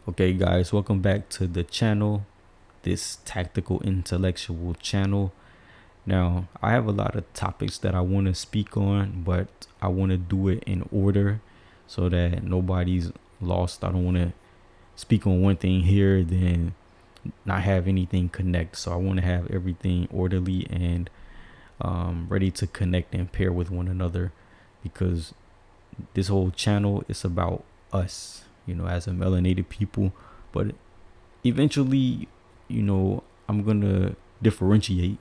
Okay, guys, welcome back to the channel, this tactical intellectual channel. Now, I have a lot of topics that I want to speak on, but I want to do it in order so that nobody's lost. I don't want to speak on one thing here, then not have anything connect. So I want to have everything orderly and ready to connect and pair with one another, because this whole channel is about us, as a melanated people. But eventually, I'm gonna differentiate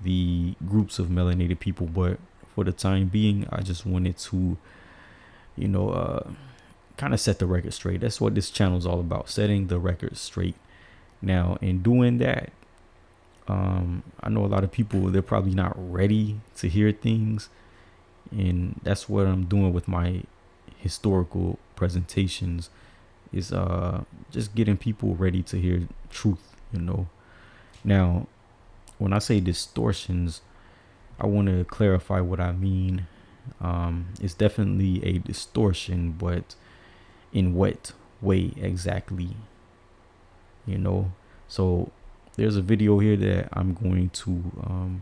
the groups of melanated people. But for the time being, I just wanted to, you know, uh, kind of set the record straight. That's what this channel is all about, setting the record straight. Now, in doing that, I know a lot of people, they're probably not ready to hear things, and that's what I'm doing with my historical presentations, is just getting people ready to hear truth. Now, when I say distortions, I want to clarify what I mean. It's definitely a distortion, but in what way exactly? So there's a video here that I'm going to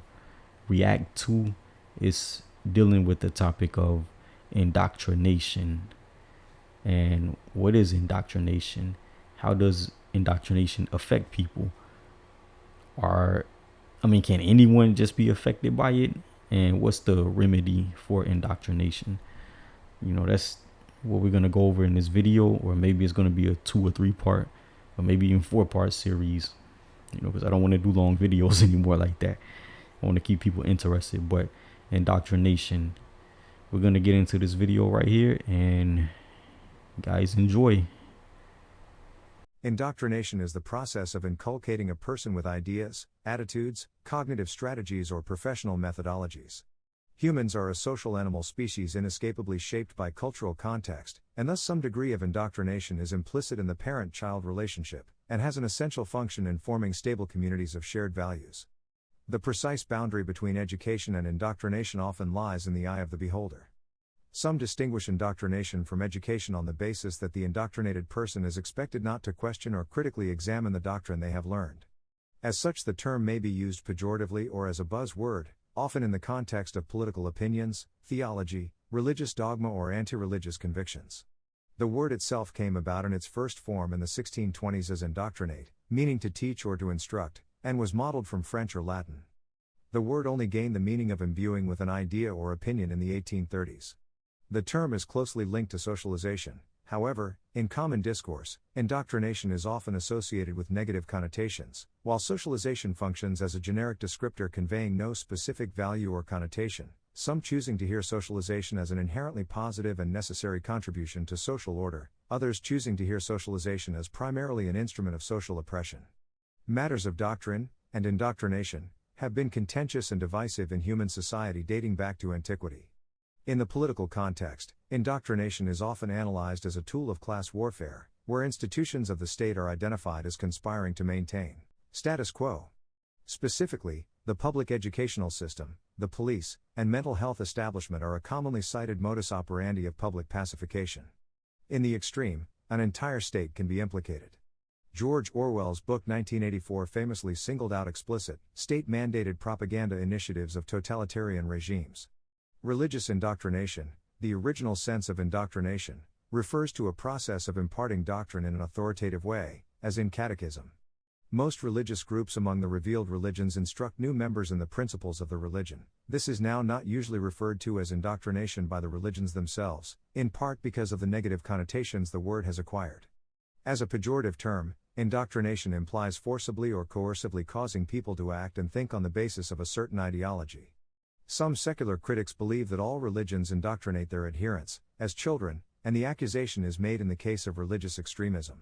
react to. It's dealing with the topic of indoctrination. And what is indoctrination? How does indoctrination affect people? Can anyone just be affected by it? And what's the remedy for indoctrination? That's what we're gonna go over in this video, or maybe it's gonna be a 2 or 3 part, or maybe even 4 part series. Because I don't want to do long videos anymore like that. I want to keep people interested. But indoctrination, we're gonna get into this video right here, and guys, enjoy. Indoctrination is the process of inculcating a person with ideas, attitudes, cognitive strategies, or professional methodologies. Humans are a social animal species inescapably shaped by cultural context, and thus some degree of indoctrination is implicit in the parent-child relationship, and has an essential function in forming stable communities of shared values. The precise boundary between education and indoctrination often lies in the eye of the beholder. Some distinguish indoctrination from education on the basis that the indoctrinated person is expected not to question or critically examine the doctrine they have learned. As such, the term may be used pejoratively or as a buzzword, often in the context of political opinions, theology, religious dogma, or anti-religious convictions. The word itself came about in its first form in the 1620s as indoctrinate, meaning to teach or to instruct, and was modeled from French or Latin. The word only gained the meaning of imbuing with an idea or opinion in the 1830s. The term is closely linked to socialization. However, in common discourse, indoctrination is often associated with negative connotations, while socialization functions as a generic descriptor conveying no specific value or connotation, some choosing to hear socialization as an inherently positive and necessary contribution to social order, others choosing to hear socialization as primarily an instrument of social oppression. Matters of doctrine, and indoctrination, have been contentious and divisive in human society dating back to antiquity. In the political context, indoctrination is often analyzed as a tool of class warfare, where institutions of the state are identified as conspiring to maintain status quo. Specifically, the public educational system, the police, and mental health establishment are a commonly cited modus operandi of public pacification. In the extreme, an entire state can be implicated. George Orwell's book 1984 famously singled out explicit, state-mandated propaganda initiatives of totalitarian regimes. Religious indoctrination, the original sense of indoctrination, refers to a process of imparting doctrine in an authoritative way, as in catechism. Most religious groups among the revealed religions instruct new members in the principles of the religion. This is now not usually referred to as indoctrination by the religions themselves, in part because of the negative connotations the word has acquired. As a pejorative term, indoctrination implies forcibly or coercively causing people to act and think on the basis of a certain ideology. Some secular critics believe that all religions indoctrinate their adherents, as children, and the accusation is made in the case of religious extremism.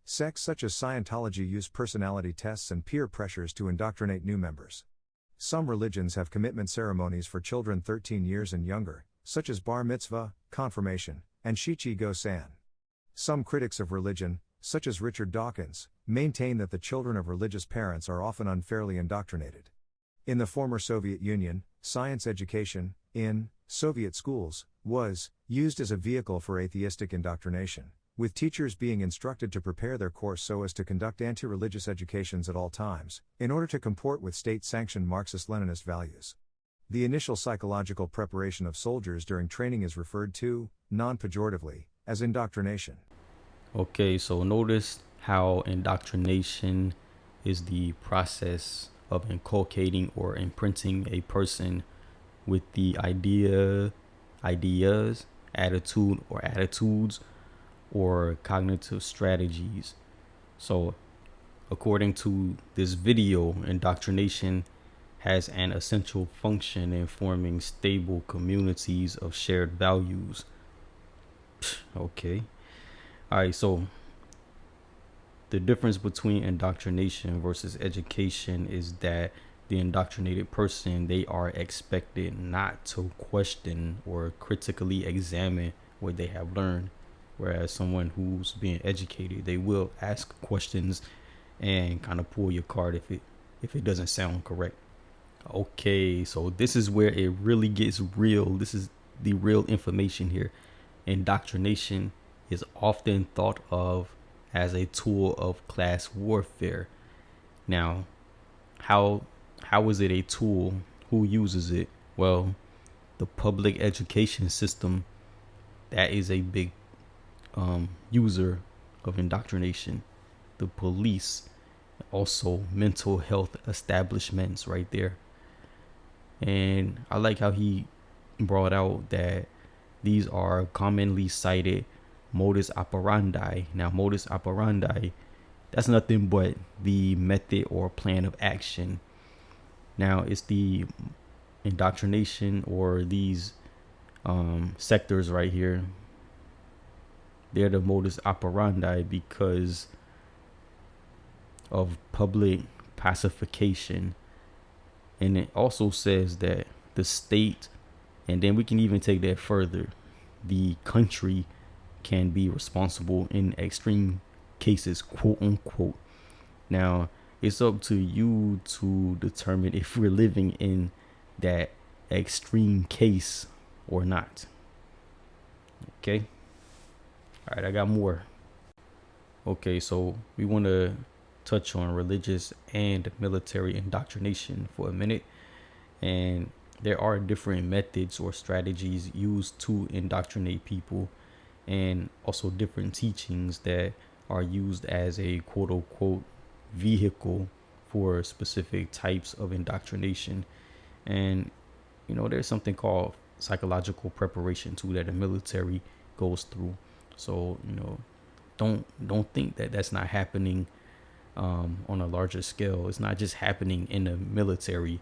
Sects such as Scientology use personality tests and peer pressures to indoctrinate new members. Some religions have commitment ceremonies for children 13 years and younger, such as bar mitzvah, confirmation, and shichi go san. Some critics of religion, such as Richard Dawkins, maintain that the children of religious parents are often unfairly indoctrinated. In the former Soviet Union, science education, in Soviet schools, was used as a vehicle for atheistic indoctrination, with teachers being instructed to prepare their course so as to conduct anti-religious educations at all times, in order to comport with state-sanctioned Marxist-Leninist values. The initial psychological preparation of soldiers during training is referred to, non-pejoratively, as indoctrination. Okay, so notice how indoctrination is the process of inculcating or imprinting a person with the ideas, attitude or attitudes, or cognitive strategies. So, according to this video, indoctrination has an essential function in forming stable communities of shared values. Okay. All right, so the difference between indoctrination versus education is that the indoctrinated person, they are expected not to question or critically examine what they have learned, whereas someone who's being educated, they will ask questions and kind of pull your card if it doesn't sound correct. Okay, so this is where it really gets real. This is the real information here. Indoctrination is often thought of as a tool of class warfare. Now, how is it a tool? Who uses it? Well, the public education system, that is a big user of indoctrination. The police, also mental health establishments right there. And I like how he brought out that these are commonly cited modus operandi. Now, modus operandi, that's nothing but the method or plan of action. Now, it's the indoctrination or these sectors right here. They're the modus operandi because of public pacification. And it also says that the state, and then we can even take that further, the country can be responsible in extreme cases, quote unquote. Now, it's up to you to determine if we're living in that extreme case or not. Okay. All right, I got more. Okay, so we want to touch on religious and military indoctrination for a minute. And there are different methods or strategies used to indoctrinate people, and also different teachings that are used as a quote unquote vehicle for specific types of indoctrination. And there's something called psychological preparation too that the military goes through. So don't think that that's not happening on a larger scale. It's not just happening in the military.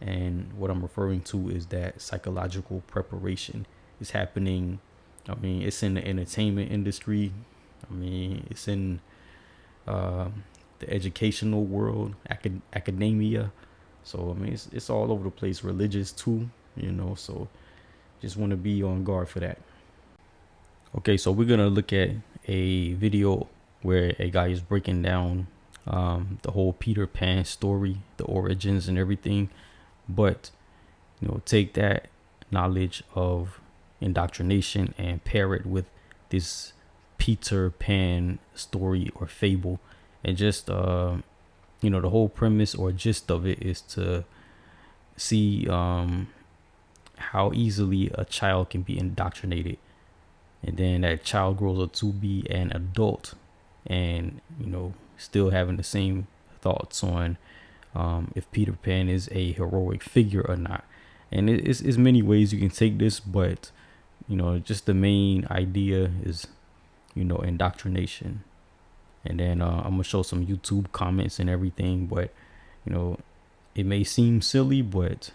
And what I'm referring to is that psychological preparation is happening. I mean, it's in the entertainment industry. I mean, it's in the educational world, academia. So, I mean, it's all over the place. Religious too, so just want to be on guard for that. Okay, so we're going to look at a video where a guy is breaking down the whole Peter Pan story, the origins and everything. But, take that knowledge of indoctrination and pair it with this Peter Pan story or fable. And just, the whole premise or gist of it is to see how easily a child can be indoctrinated. And then that child grows up to be an adult and, still having the same thoughts on if Peter Pan is a heroic figure or not. And it's many ways you can take this, but, just the main idea is, indoctrination. And then I'm going to show some YouTube comments and everything, but, it may seem silly, but,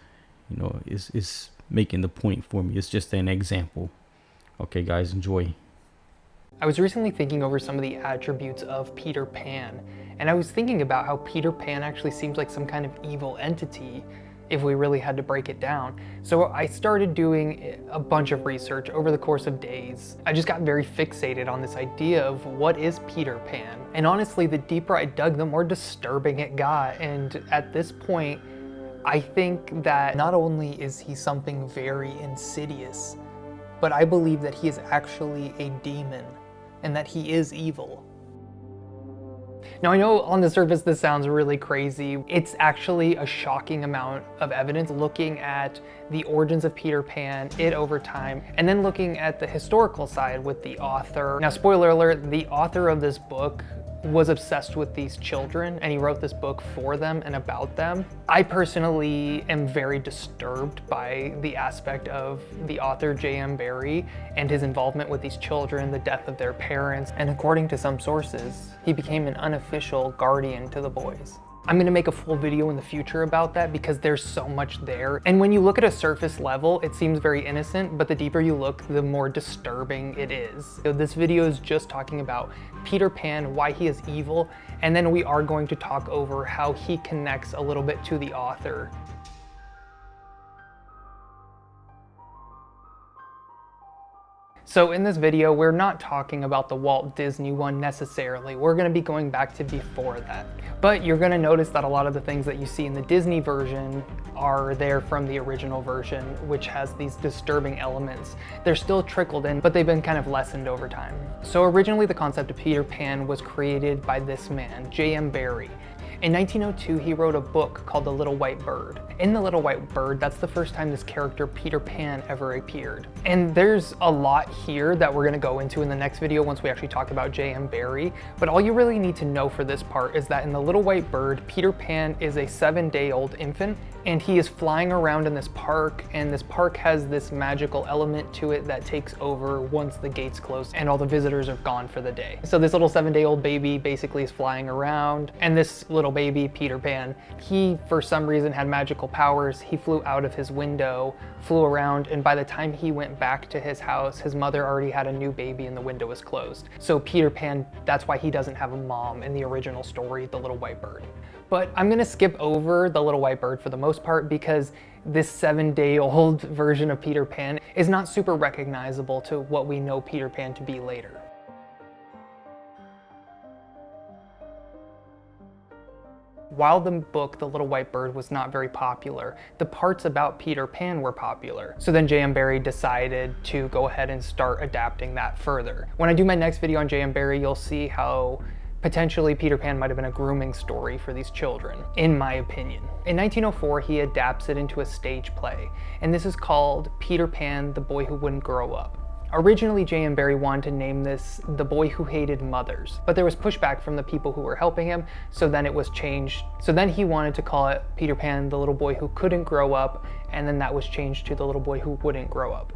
it's making the point for me. It's just an example. Okay, guys, enjoy. I was recently thinking over some of the attributes of Peter Pan, and I was thinking about how Peter Pan actually seems like some kind of evil entity if we really had to break it down. So I started doing a bunch of research over the course of days. I just got very fixated on this idea of what is Peter Pan. And honestly, the deeper I dug, the more disturbing it got. And at this point, I think that not only is he something very insidious, but I believe that he is actually a demon. and that he is evil. Now, I know on the surface this sounds really crazy. It's actually a shocking amount of evidence looking at the origins of Peter Pan, it over time, and then looking at the historical side with the author. Now, spoiler alert, the author of this book was obsessed with these children, and he wrote this book for them and about them. I personally am very disturbed by the aspect of the author J.M. Barrie and his involvement with these children, the death of their parents, and according to some sources, he became an unofficial guardian to the boys. I'm gonna make a full video in the future about that because there's so much there. And when you look at a surface level, it seems very innocent, but the deeper you look, the more disturbing it is. So this video is just talking about Peter Pan, why he is evil, and then we are going to talk over how he connects a little bit to the author. So in this video, we're not talking about the Walt Disney one necessarily. We're gonna be going back to before that. But you're gonna notice that a lot of the things that you see in the Disney version are there from the original version, which has these disturbing elements. They're still trickled in, but they've been kind of lessened over time. So originally the concept of Peter Pan was created by this man, J.M. Barrie. In 1902, he wrote a book called The Little White Bird. In The Little White Bird, that's the first time this character Peter Pan ever appeared. And there's a lot here that we're gonna go into in the next video once we actually talk about J.M. Barrie. But all you really need to know for this part is that in The Little White Bird, Peter Pan is a 7-day-old infant, and he is flying around in this park, and this park has this magical element to it that takes over once the gates close and all the visitors are gone for the day. So this little 7-day-old baby basically is flying around, and this little baby, Peter Pan, he for some reason had magical powers. He flew out of his window, flew around, and by the time he went back to his house, his mother already had a new baby and the window was closed. So Peter Pan, that's why he doesn't have a mom in the original story, The Little White Bird. But I'm gonna skip over The Little White Bird for the most part because this 7-day-old version of Peter Pan is not super recognizable to what we know Peter Pan to be later. While the book, The Little White Bird, was not very popular, the parts about Peter Pan were popular. So then J.M. Barrie decided to go ahead and start adapting that further. When I do my next video on J.M. Barrie, you'll see how potentially Peter Pan might have been a grooming story for these children, in my opinion. In 1904, he adapts it into a stage play, and this is called Peter Pan, the Boy Who Wouldn't Grow Up. Originally, J.M. Barrie wanted to name this The Boy Who Hated Mothers, but there was pushback from the people who were helping him, so then it was changed. So then he wanted to call it Peter Pan, the Little Boy Who Couldn't Grow Up, and then that was changed to The Little Boy Who Wouldn't Grow Up.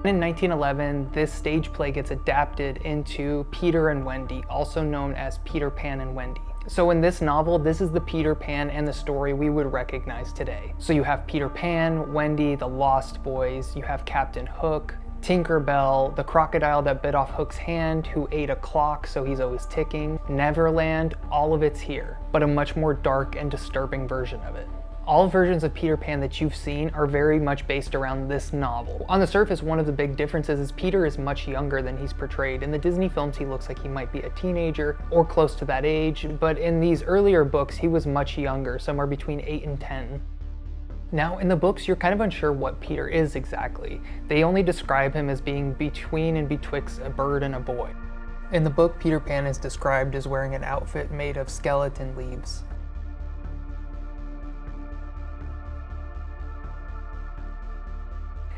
In 1911, this stage play gets adapted into Peter and Wendy, also known as Peter Pan and Wendy. So in this novel, this is the Peter Pan and the story we would recognize today. So you have Peter Pan, Wendy, the Lost Boys, you have Captain Hook, Tinker Bell, the crocodile that bit off Hook's hand, who ate a clock so he's always ticking, Neverland, all of it's here, but a much more dark and disturbing version of it. All versions of Peter Pan that you've seen are very much based around this novel. On the surface, one of the big differences is Peter is much younger than he's portrayed. In the Disney films, he looks like he might be a teenager or close to that age, but in these earlier books, he was much younger, somewhere between 8 and 10. Now, in the books, you're kind of unsure what Peter is exactly. They only describe him as being between and betwixt a bird and a boy. In the book, Peter Pan is described as wearing an outfit made of skeleton leaves.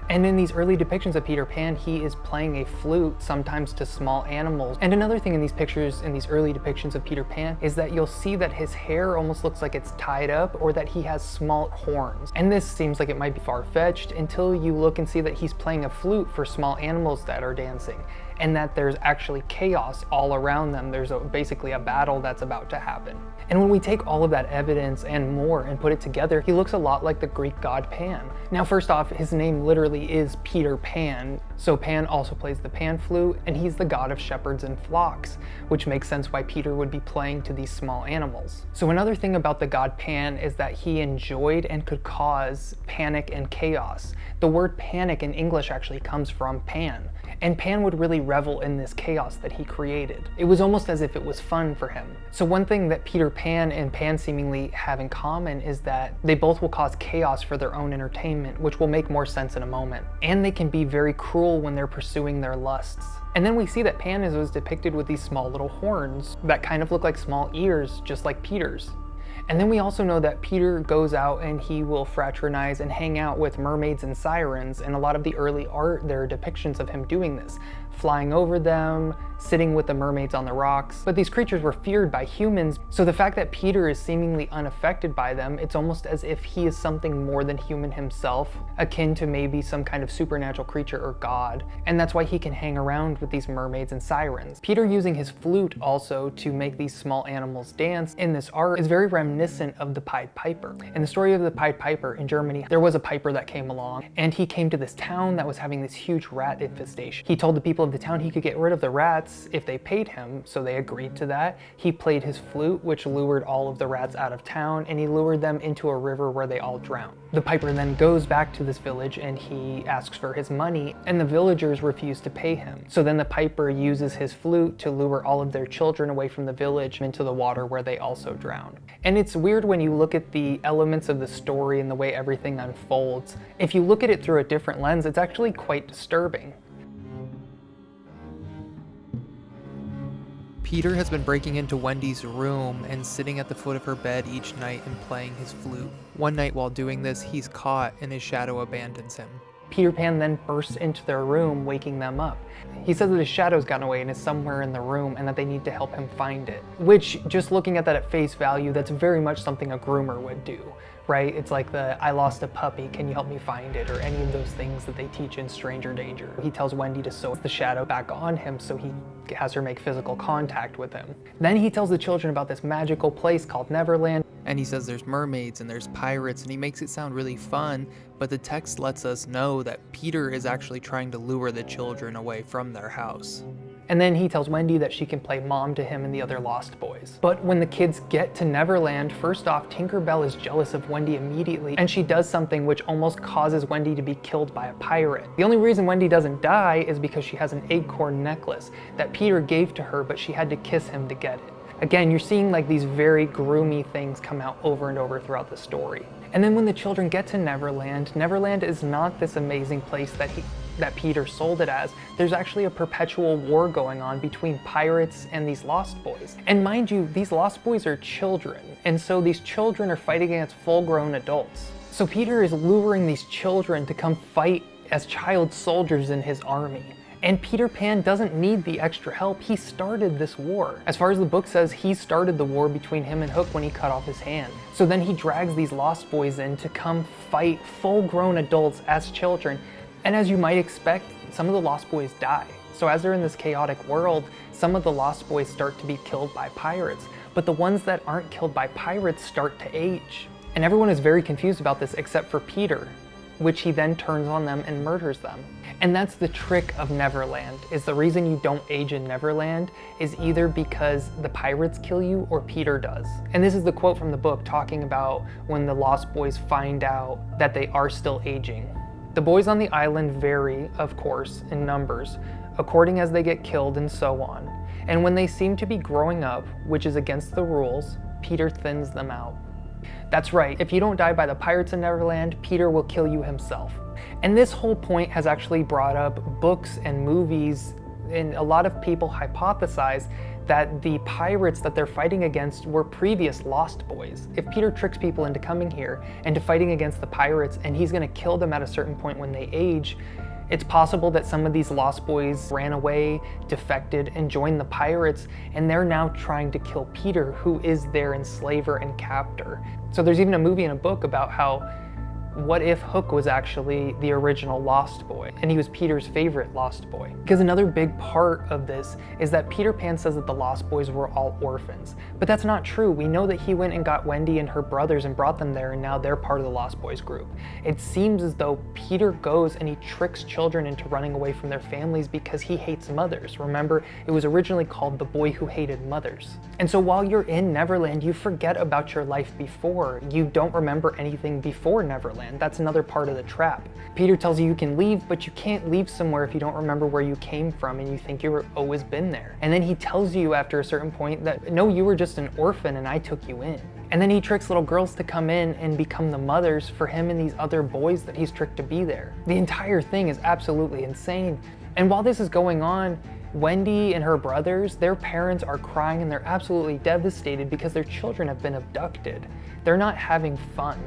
And in these early depictions of Peter Pan, he is playing a flute, sometimes to small animals. And another thing in these pictures, in these early depictions of Peter Pan, is that you'll see that his hair almost looks like it's tied up, or that he has small horns. And this seems like it might be far-fetched until you look and see that he's playing a flute for small animals that are dancing, and that there's actually chaos all around them. There's basically a battle that's about to happen. And when we take all of that evidence and more and put it together, he looks a lot like the Greek god Pan. Now, first off, his name literally is Peter Pan, so Pan also plays the pan flute, and he's the god of shepherds and flocks, which makes sense why Peter would be playing to these small animals. So another thing about the god Pan is that he enjoyed and could cause panic and chaos. The word panic in English actually comes from Pan, and Pan would really revel in this chaos that he created. It was almost as if it was fun for him. So one thing that Peter Pan and Pan seemingly have in common is that they both will cause chaos for their own entertainment, which will make more sense in a moment. And they can be very cruel when they're pursuing their lusts. And then we see that Pan was depicted with these small little horns that kind of look like small ears, just like Peter's. And then we also know that Peter goes out and he will fraternize and hang out with mermaids and sirens. And a lot of the early art, there are depictions of him doing this, flying over them, sitting with the mermaids on the rocks. But these creatures were feared by humans, so the fact that Peter is seemingly unaffected by them, it's almost as if he is something more than human himself, akin to maybe some kind of supernatural creature or god. And that's why he can hang around with these mermaids and sirens. Peter using his flute also to make these small animals dance in this art is very reminiscent of the Pied Piper. In the story of the Pied Piper in Germany, there was a piper that came along, and he came to this town that was having this huge rat infestation. He told the people of the town he could get rid of the rats if they paid him, so they agreed to that. He played his flute, which lured all of the rats out of town, and he lured them into a river where they all drowned. The piper then goes back to this village and he asks for his money, and the villagers refuse to pay him. So then the piper uses his flute to lure all of their children away from the village into the water where they also drown. And it's weird when you look at the elements of the story and the way everything unfolds. If you look at it through a different lens, it's actually quite disturbing. Peter has been breaking into Wendy's room and sitting at the foot of her bed each night and playing his flute. One night while doing this, he's caught and his shadow abandons him. Peter Pan then bursts into their room, waking them up. He says that his shadow's gotten away and is somewhere in the room and that they need to help him find it. Which, just looking at that at face value, that's very much something a groomer would do, right? It's like the, I lost a puppy, can you help me find it? Or any of those things that they teach in Stranger Danger. He tells Wendy to sew the shadow back on him so he has her make physical contact with him. Then he tells the children about this magical place called Neverland. And he says there's mermaids and there's pirates, and he makes it sound really fun, but the text lets us know that Peter is actually trying to lure the children away from their house. And then he tells Wendy that she can play mom to him and the other Lost Boys. But when the kids get to Neverland, first off, Tinkerbell is jealous of Wendy immediately, and she does something which almost causes Wendy to be killed by a pirate. The only reason Wendy doesn't die is because she has an acorn necklace that Peter gave to her, but she had to kiss him to get it. Again, you're seeing like these very groomy things come out over and over throughout the story. And then when the children get to Neverland, Neverland is not this amazing place that Peter sold it as. There's actually a perpetual war going on between pirates and these Lost Boys. And mind you, these Lost Boys are children, and so these children are fighting against full-grown adults. So Peter is luring these children to come fight as child soldiers in his army. And Peter Pan doesn't need the extra help. He started this war. As far as the book says, he started the war between him and Hook when he cut off his hand. So then he drags these Lost Boys in to come fight full-grown adults as children. And as you might expect, some of the Lost Boys die. So as they're in this chaotic world, some of the Lost Boys start to be killed by pirates. But the ones that aren't killed by pirates start to age. And everyone is very confused about this except for Peter, which he then turns on them and murders them. And that's the trick of Neverland, is the reason you don't age in Neverland is either because the pirates kill you or Peter does. And this is the quote from the book talking about when the Lost Boys find out that they are still aging. The boys on the island vary, of course, in numbers, according as they get killed and so on. And when they seem to be growing up, which is against the rules, Peter thins them out. That's right, if you don't die by the pirates in Neverland, Peter will kill you himself. And this whole point has actually brought up books and movies, and a lot of people hypothesize that the pirates that they're fighting against were previous Lost Boys. If Peter tricks people into coming here and to fighting against the pirates, and he's gonna kill them at a certain point when they age, it's possible that some of these Lost Boys ran away, defected, and joined the pirates, and they're now trying to kill Peter, who is their enslaver and captor. So there's even a movie and a book about how, what if Hook was actually the original Lost Boy, and he was Peter's favorite Lost Boy? Because another big part of this is that Peter Pan says that the Lost Boys were all orphans. But that's not true. We know that he went and got Wendy and her brothers and brought them there, and now they're part of the Lost Boys group. It seems as though Peter goes and he tricks children into running away from their families because he hates mothers. Remember, it was originally called The Boy Who Hated Mothers. And so while you're in Neverland, you forget about your life before. You don't remember anything before Neverland. Pan. That's another part of the trap. Peter tells you can leave, but you can't leave somewhere if you don't remember where you came from and you think you've always been there. And then he tells you after a certain point that, no, you were just an orphan and I took you in. And then he tricks little girls to come in and become the mothers for him and these other boys that he's tricked to be there. The entire thing is absolutely insane. And while this is going on, Wendy and her brothers, their parents are crying and they're absolutely devastated because their children have been abducted. They're not having fun.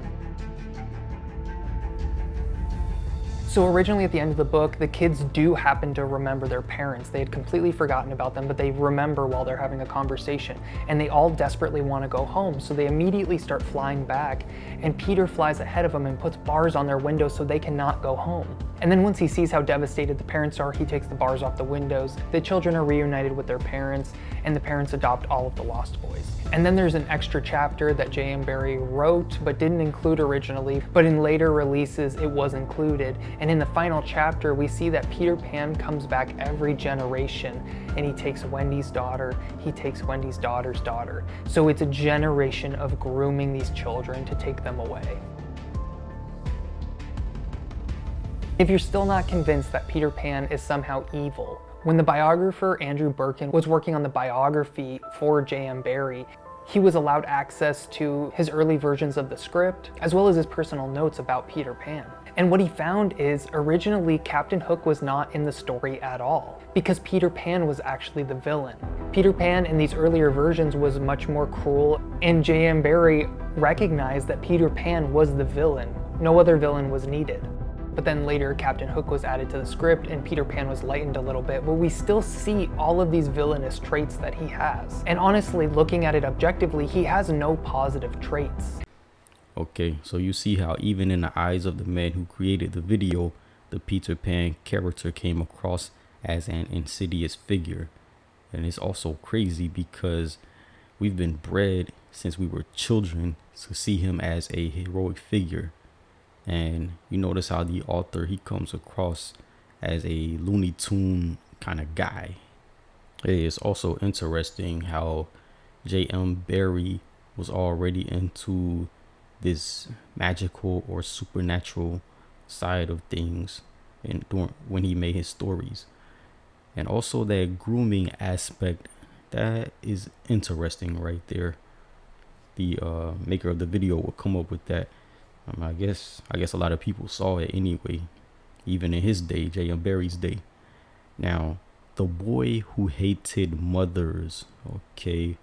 So originally at the end of the book, the kids do happen to remember their parents. They had completely forgotten about them, but they remember while they're having a conversation. And they all desperately want to go home, so they immediately start flying back. And Peter flies ahead of them and puts bars on their windows so they cannot go home. And then once he sees how devastated the parents are, he takes the bars off the windows. The children are reunited with their parents, and the parents adopt all of the Lost Boys. And then there's an extra chapter that J.M. Barrie wrote but didn't include originally, but in later releases it was included. And in the final chapter, we see that Peter Pan comes back every generation, and he takes Wendy's daughter, he takes Wendy's daughter's daughter. So it's a generation of grooming these children to take them away. If you're still not convinced that Peter Pan is somehow evil, when the biographer Andrew Birkin was working on the biography for J.M. Barrie, he was allowed access to his early versions of the script, as well as his personal notes about Peter Pan. And what he found is originally Captain Hook was not in the story at all, because Peter Pan was actually the villain. Peter Pan in these earlier versions was much more cruel, and J.M. Barrie recognized that Peter Pan was the villain. No other villain was needed. But then later Captain Hook was added to the script and Peter Pan was lightened a little bit, but we still see all of these villainous traits that he has. And honestly, looking at it objectively, he has no positive traits. Okay, so you see how even in the eyes of the man who created the video, the Peter Pan character came across as an insidious figure. And it's also crazy because we've been bred since we were children to see him as a heroic figure. And you notice how the author, he comes across as a Looney Tune kind of guy. It's also interesting how J.M. Barrie was already into this magical or supernatural side of things when he made his stories. And also that grooming aspect, that is interesting right there. The maker of the video will come up with that. I guess a lot of people saw it anyway, even in his day, J.M. Barrie's day. Now, the boy who hated mothers. Okay,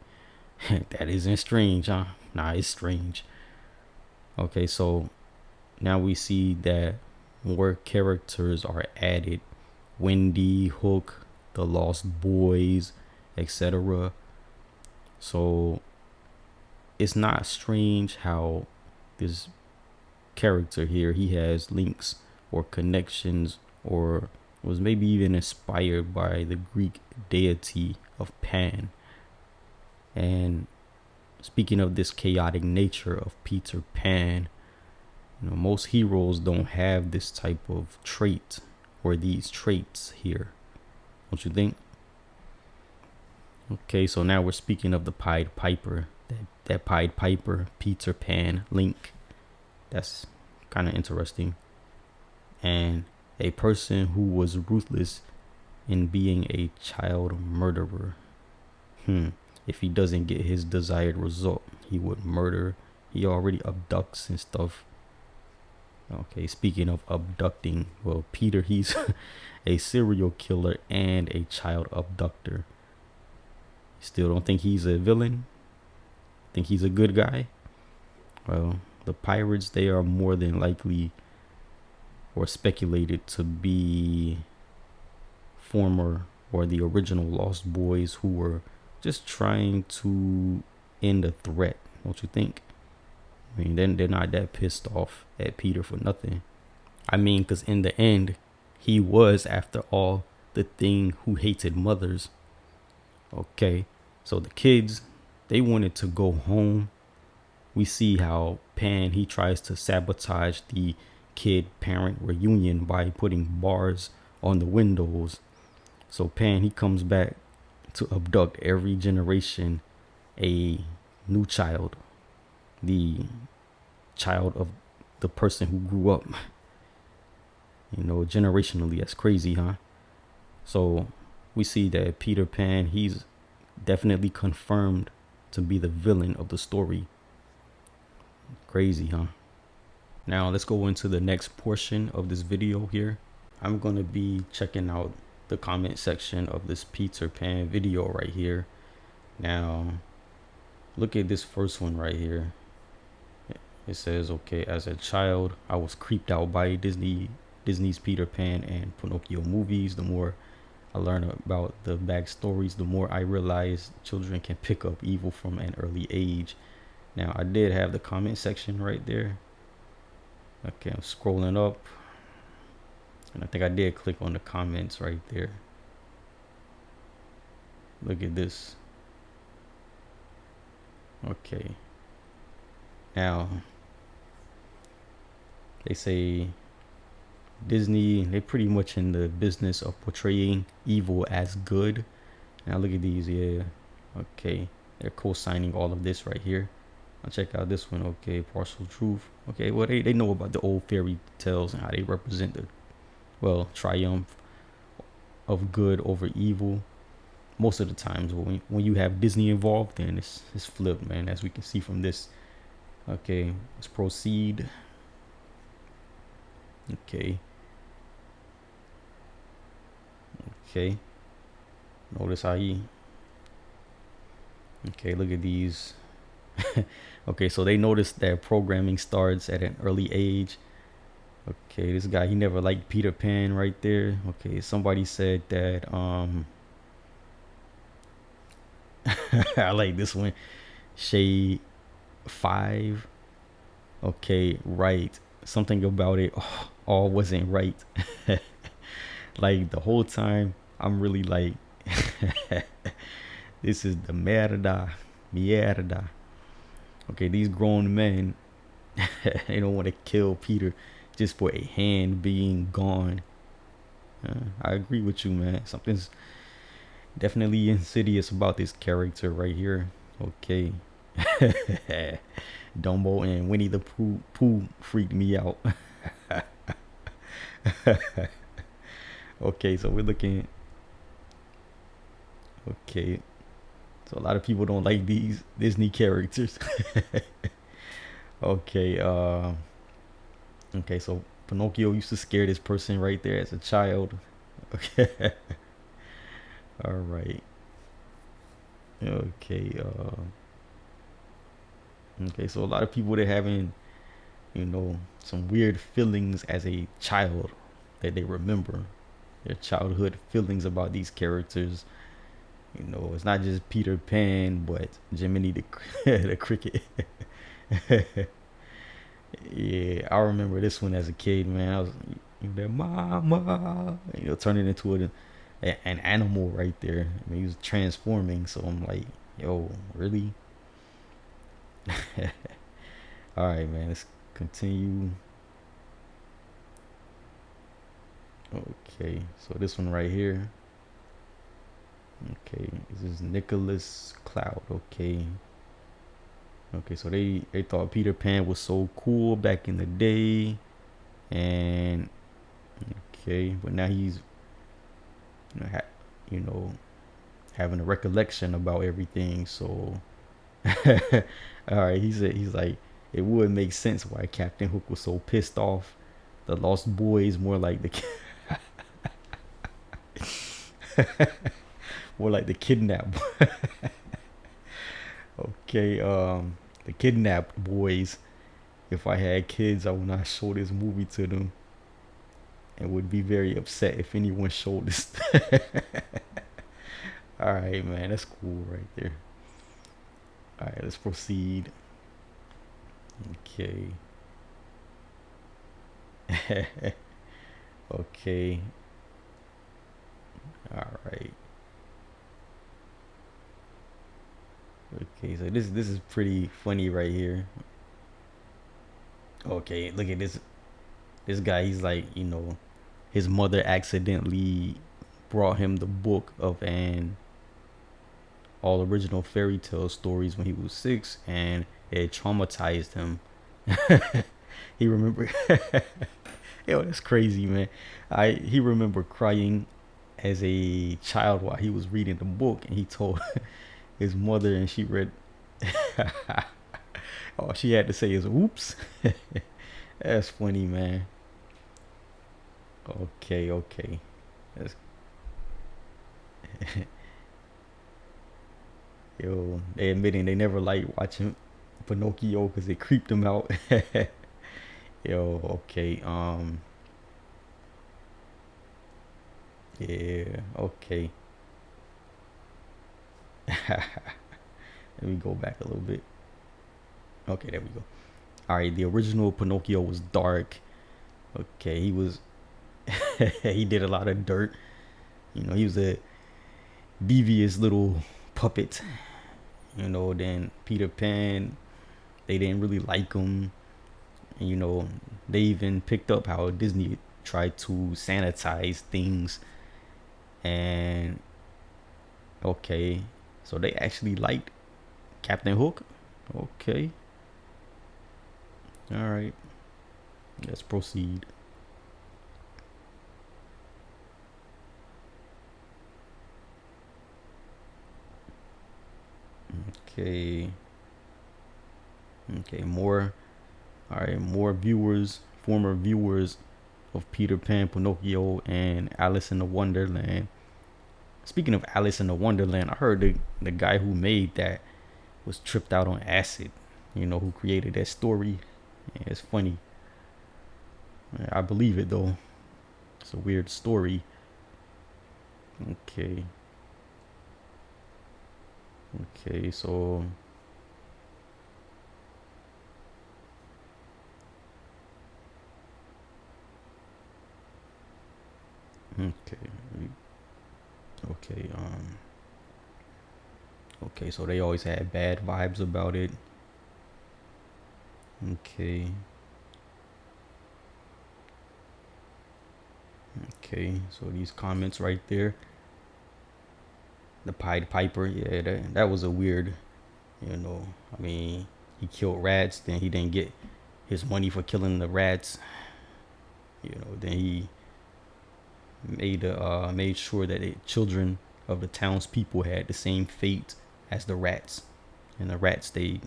that isn't strange, huh? Nah, it's strange. Okay, so now we see that more characters are added. Wendy, Hook, the Lost Boys, etc. So it's not strange how this character here, he has links or connections, or was maybe even inspired by the Greek deity of Pan. And speaking of this chaotic nature of Peter Pan, most heroes don't have this type of trait or these traits here, don't you think? Okay, so now we're speaking of the Pied Piper, that Pied Piper Peter Pan link. That's kind of interesting. And a person who was ruthless in being a child murderer. If he doesn't get his desired result, he would murder. He already abducts and stuff. Okay, speaking of abducting, well, Peter, he's a serial killer and a child abductor. Still don't think he's a villain? Think he's a good guy? Well, the pirates, they are more than likely or speculated to be former or the original Lost Boys who were just trying to end a threat, don't you think? I mean, then they're not that pissed off at Peter for nothing. I mean, because in the end, he was, after all, the thing who hated mothers. Okay, so the kids, they wanted to go home. We see how Pan, he tries to sabotage the kid-parent reunion by putting bars on the windows. So Pan, he comes back to abduct every generation a new child. The child of the person who grew up, generationally. That's crazy, huh? So we see that Peter Pan, he's definitely confirmed to be the villain of the story. Crazy, huh? Now let's go into the next portion of this video here. I'm going to be checking out the comment section of this Peter Pan video right here. Now, look at this first one right here. It says, okay, as a child, I was creeped out by Disney's Peter Pan and Pinocchio movies. The more I learn about the backstories, the more I realize children can pick up evil from an early age. Now, I did have the comment section right there. Okay, I'm scrolling up. And I think I did click on the comments right there. Look at this. Okay. Now, they say Disney, they're pretty much in the business of portraying evil as good. Now look at these, yeah. Okay, they're co-signing all of this right here. I'll check out this one. Okay, partial truth. Okay, well they know about the old fairy tales and how they represent the triumph of good over evil. Most of the times when you have Disney involved, then it's flipped, man, as we can see from this. Okay, let's proceed. Okay. Notice how okay, look at these. Okay, so they noticed that programming starts at an early age. Okay, this guy, he never liked Peter Pan right there. Okay, somebody said that I like this one. Shade 5. Okay, right. Something about it all wasn't right. Like the whole time I'm really like this is the mierda. Okay, these grown men they don't want to kill Peter just for a hand being gone. I agree with you, man. Something's definitely insidious about this character right here. Okay. Dumbo and Winnie the Pooh freaked me out. Okay, so we're looking. Okay, so a lot of people don't like these Disney characters. Okay, okay, so Pinocchio used to scare this person right there as a child. Okay. All right. Okay, okay, so a lot of people, they're having, some weird feelings as a child that they remember. Their childhood feelings about these characters. It's not just Peter Pan, but Jiminy the the cricket. Yeah, I remember this one as a kid, man. I was there, mama, turning into an animal right there. I mean, he was transforming, so I'm like, yo, really? All right, man. Let's continue. Okay, so this one right here. Okay, this is Nicholas Cloud. Okay. Okay, so they thought Peter Pan was so cool back in the day, and okay, but now he's having a recollection about everything. So, all right, he's like, it would make sense why Captain Hook was so pissed off. The Lost Boys more like the more like the kidnapped. Okay, the kidnapped boys. If I had kids, I would not show this movie to them, and would be very upset if anyone showed this. All right, man, that's cool right there. All right, let's proceed. Okay. Okay. All right. Okay, so this is pretty funny right here. Okay, look at this guy. He's like, his mother accidentally brought him the book of an all original fairy tale stories when he was 6, and it traumatized him. He remember. Yo, that's crazy, man. He remember crying as a child while he was reading the book, and he told his mother, and she read. All she had to say is "oops." That's funny, man. Okay, okay. That's, yo, they admitting they never liked watching Pinocchio because it creeped them out. Yo, okay. Yeah, okay. Let me go back a little bit. Okay, there we go. All right, the original Pinocchio was dark. Okay, he was he did a lot of dirt. You know, he was a devious little puppet. You know, then Peter Pan, they didn't really like him. And, you know, they even picked up how Disney tried to sanitize things. And okay, so they actually liked Captain Hook. Okay, all right, let's proceed. Okay, okay, more. All right, more viewers, former viewers of Peter Pan, Pinocchio, and Alice in the Wonderland. Speaking of Alice in the Wonderland, I heard the guy who made that was tripped out on acid. You know, who created that story. Yeah, it's funny. I believe it though. It's a weird story. Okay. Okay, so okay. Okay, okay, so they always had bad vibes about it. Okay. Okay, so these comments right there. The Pied Piper, yeah, that was a weird, you know. I mean, he killed rats, then he didn't get his money for killing the rats. You know, then he made sure that the children of the townspeople had the same fate as the rats, and the rats they,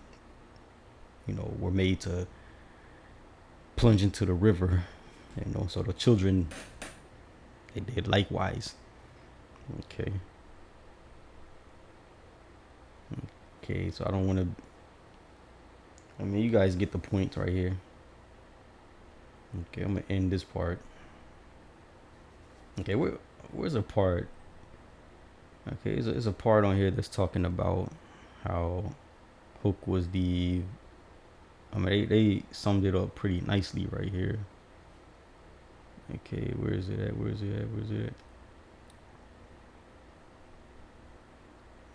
you know, were made to plunge into the river. You know, so the children they did likewise. Okay, okay. So I don't want to. I mean, you guys get the point right here. Okay, I'm gonna end this part. Okay, where's a part? Okay, there's a part on here that's talking about how Hook was the. I mean, they summed it up pretty nicely right here. Okay, where is it at? Where is it at? Where is it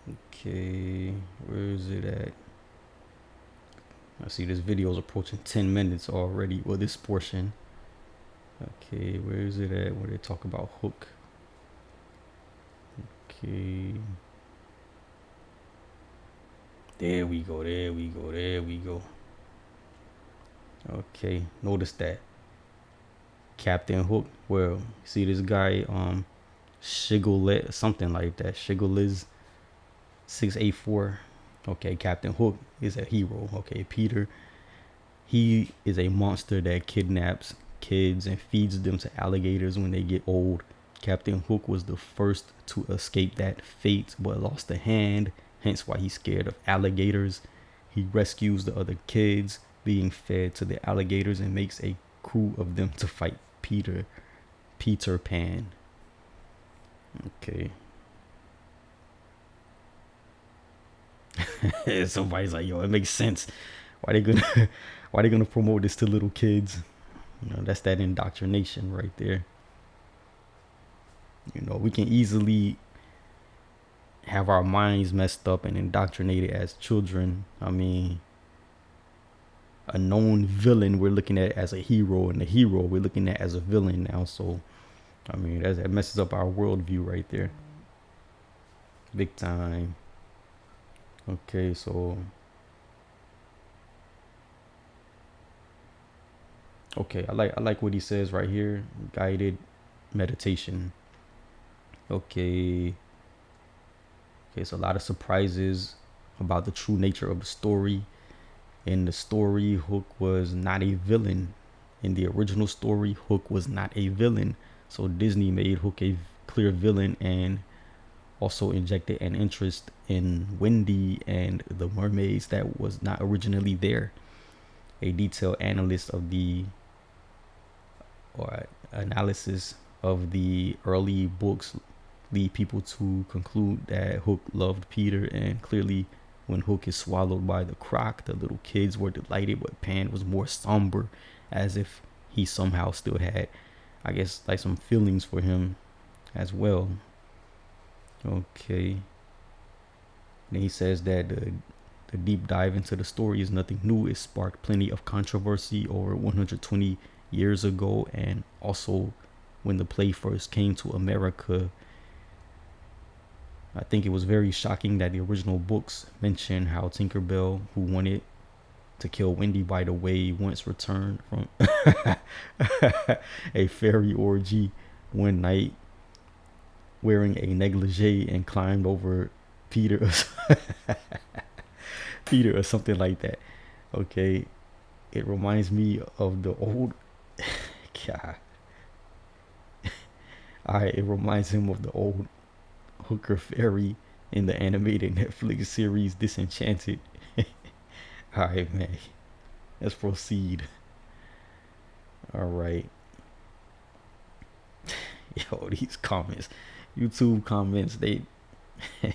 at? Okay, where is it at? I see this video is approaching 10 minutes already. Well, this portion. Okay, where is it at? Where they talk about Hook. Okay. There we go, there we go, there we go. Okay, notice that. Captain Hook. Well, see this guy, Shigglet, something like that. Shiggles 684. Okay, Captain Hook is a hero. Okay, Peter, he is a monster that kidnaps kids and feeds them to alligators when they get old. Captain Hook was the first to escape that fate but lost a hand, hence why he's scared of alligators. He rescues the other kids being fed to the alligators and makes a crew of them to fight Peter Pan. Okay. Somebody's like, yo, it makes sense. Why they gonna why they gonna promote this to little kids? You know, that's that indoctrination right there. You know, we can easily have our minds messed up and indoctrinated as children. I mean, a known villain we're looking at as a hero, and the hero we're looking at as a villain now. So, I mean, that messes up our worldview right there, big time. Okay, so Okay, I like what he says right here. Guided meditation. Okay. Okay, so a lot of surprises about the true nature of the story. In the story, Hook was not a villain. In the original story, Hook was not a villain. So Disney made Hook a clear villain and also injected an interest in Wendy and the mermaids that was not originally there. A detailed analyst of the or analysis of the early books lead people to conclude that Hook loved Peter, and clearly when Hook is swallowed by the croc, the little kids were delighted, but Pan was more somber, as if he somehow still had, I guess, like some feelings for him as well. Okay. And he says that the deep dive into the story is nothing new. It sparked plenty of controversy over 120 years ago, and also when the play first came to America, I think it was very shocking that the original books mention how Tinkerbell, who wanted to kill Wendy by the way, once returned from a fairy orgy one night wearing a negligee and climbed over Peter Peter or something like that. Okay, it reminds me of the old God. Alright, it reminds him of the old hooker fairy in the animated Netflix series Disenchanted. Alright, man. Let's proceed. Alright. Yo, these comments. YouTube comments, they it's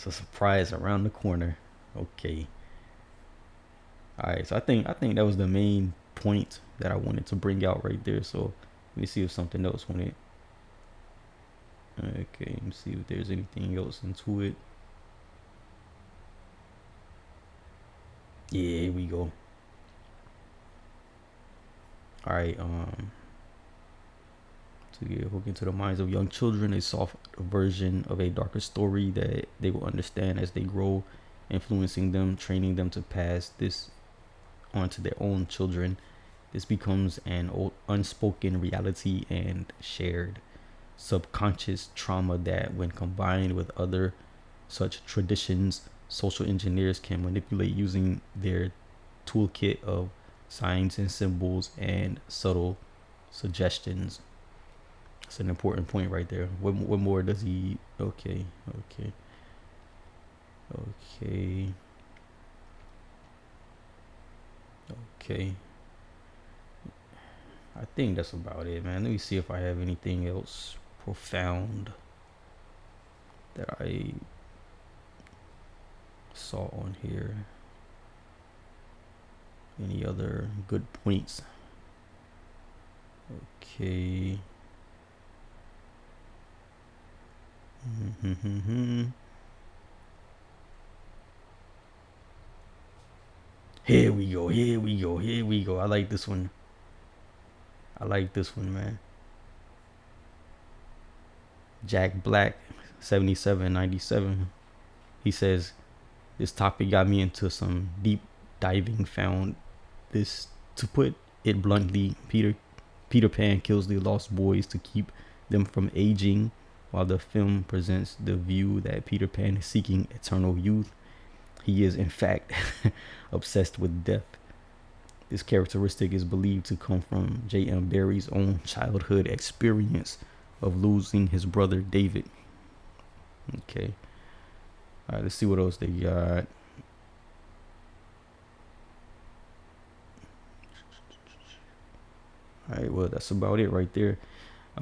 a surprise around the corner. Okay. Alright, so I think that was the main point that I wanted to bring out right there. So let me see if something else wanted. Okay, let me see if there's anything else into it. Yeah, here we go. Alright, to get hooked into the minds of young children, a soft version of a darker story that they will understand as they grow, influencing them, training them to pass this on to their own children. This becomes an unspoken reality and shared subconscious trauma that, when combined with other such traditions, social engineers can manipulate using their toolkit of signs and symbols and subtle suggestions. It's an important point right there. What more does he? Okay, okay, okay, okay. I think that's about it, man. Let me see if I have anything else profound that I saw on here. Any other good points? Okay. Here we go. Here we go. Here we go. I like this one. I like this one, man. Jack Black, 7797. He says, this topic got me into some deep diving. Found this, to put it bluntly, Peter Pan kills the lost boys to keep them from aging, while the film presents the view that Peter Pan is seeking eternal youth. He is, in fact, obsessed with death. This characteristic is believed to come from J.M. Barrie's own childhood experience of losing his brother David. Okay. All right, let's see what else they got. All right, well, that's about it right there.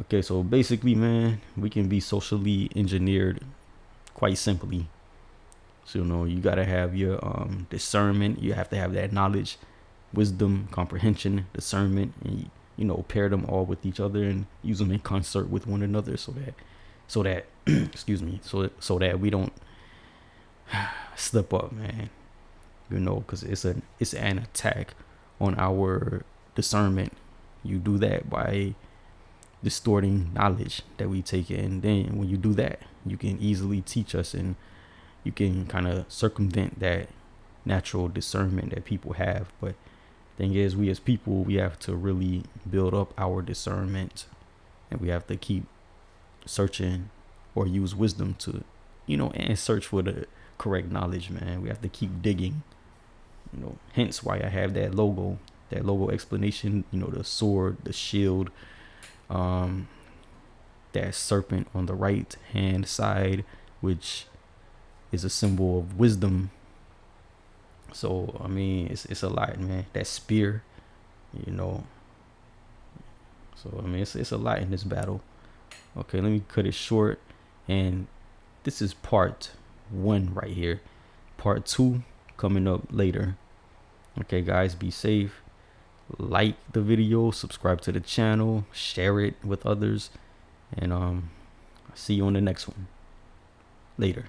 Okay, so basically, man, we can be socially engineered quite simply. So, you gotta have your discernment. You have to have that knowledge, wisdom, comprehension, discernment, and pair them all with each other and use them in concert with one another, so that excuse me, so that we don't slip up, man. Because it's an attack on our discernment. You do that by distorting knowledge that we take in. Then when you do that, you can easily teach us, and you can kind of circumvent that natural discernment that people have. But Thing is, we as people, we have to really build up our discernment, and we have to keep searching or use wisdom to, and search for the correct knowledge, man. We have to keep digging, hence why I have that logo explanation, the sword, the shield, that serpent on the right hand side, which is a symbol of wisdom. So I mean, it's a lot, man. That spear, you know. So I mean, it's a lot in this battle. Okay, let me cut it short, and this is part 1 right here. Part 2 coming up later. Okay, guys, be safe. Like the video, subscribe to the channel, share it with others, and see you on the next one. Later.